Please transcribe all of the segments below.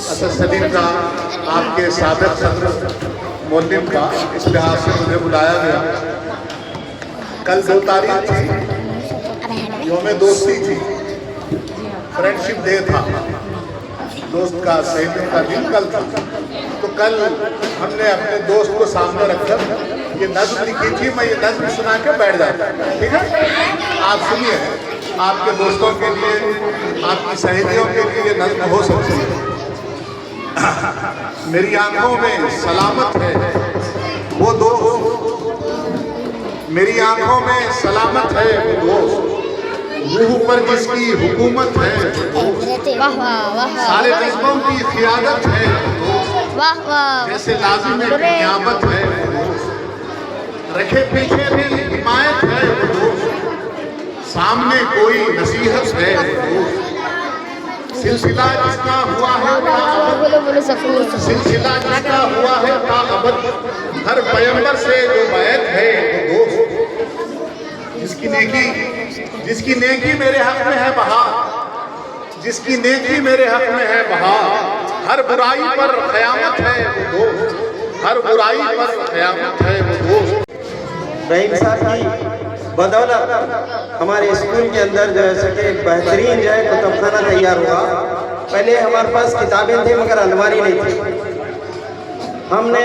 असद सलीम का आपके साबिक सदर मोलिम का इस लिहाज से मुझे बुलाया गया। कल 2 तारीख थी, योम दोस्ती थी, फ्रेंडशिप डे था, दोस्त का सहेलियों का दिन कल था। तो कल हमने अपने दोस्त को सामने रखकर ये नज़्म लिखी थी। मैं ये नज़्म सुना के बैठ जाता, ठीक है? आप सुनिए, आपके दोस्तों के लिए, आपकी सहेलियों के लिए ये नज़्म हो सकती है। मेरी आंखों में सलामत है वो दोस्त, मेरी आंखों में सलामत है वो दोस्त, रूह पर जिसकी हुकूमत है वो दोस्त, सारे जज्बों की क़ियादत है वो दोस्त, जैसे लाज़िम क़ियामत है वो दोस्त, रखे पीछे भी हिमायत है वो दोस्त, सामने कोई नसीहत है वो दोस्त, सिलसिला जिसका हुआ है सिलसिला जिसका हुआ है ताअबद, हर पैगंबर से जो बैत है वो दोस्त, जिसकी नेकी मेरे हक में है बहार, जिसकी नेकी मेरे हक में है बहार, हर बुराई पर क़यामत है वो दोस्त, हर बुराई पर क़यामत है वो दोस्त। रहीम साहब की बदौलत हमारे स्कूल के अंदर जो है सके बेहतरीन जो है कुतुबखाना तैयार हुआ। पहले हमारे पास किताबें थी मगर अलमारी नहीं थी। हमने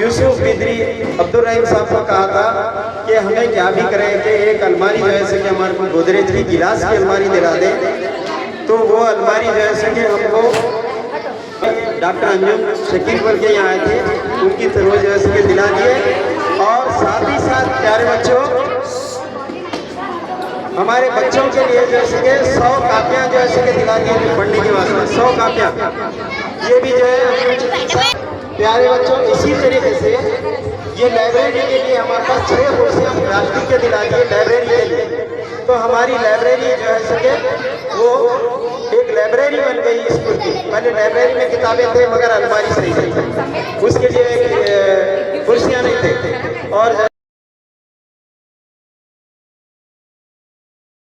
यूसुफ बिदरी अब्दुल रहीम साहब को कहा था कि हमें क्या भी करें कि एक अलमारी जो है सके हमारे को गोदरेज की गिलास की अलमारी दिला दें। तो वो अलमारी जो है सके हमको डॉक्टर अंजुम शकील पर के यहाँ आए थे, उनकी तरफ जो है सके दिला दिए। और साथ ही साथ प्यारे बच्चों, हमारे बच्चों के लिए जैसे कि 100 कापियाँ जो है दिला दी पढ़ने के वास्ते 100 कापियाँ, ये भी जो है प्यारे बच्चों। इसी तरीके से ये लाइब्रेरी के लिए हमारे पास 6 कुर्सियाँ प्लास्टिक के दिला दी लाइब्रेरी के लिए। तो हमारी लाइब्रेरी जो है सके वो एक लाइब्रेरी बन गई स्कूल की। पहले लाइब्रेरी में किताबें थे मगर अलमारी सही थी, उसके लिए कुर्सियाँ नहीं थे। और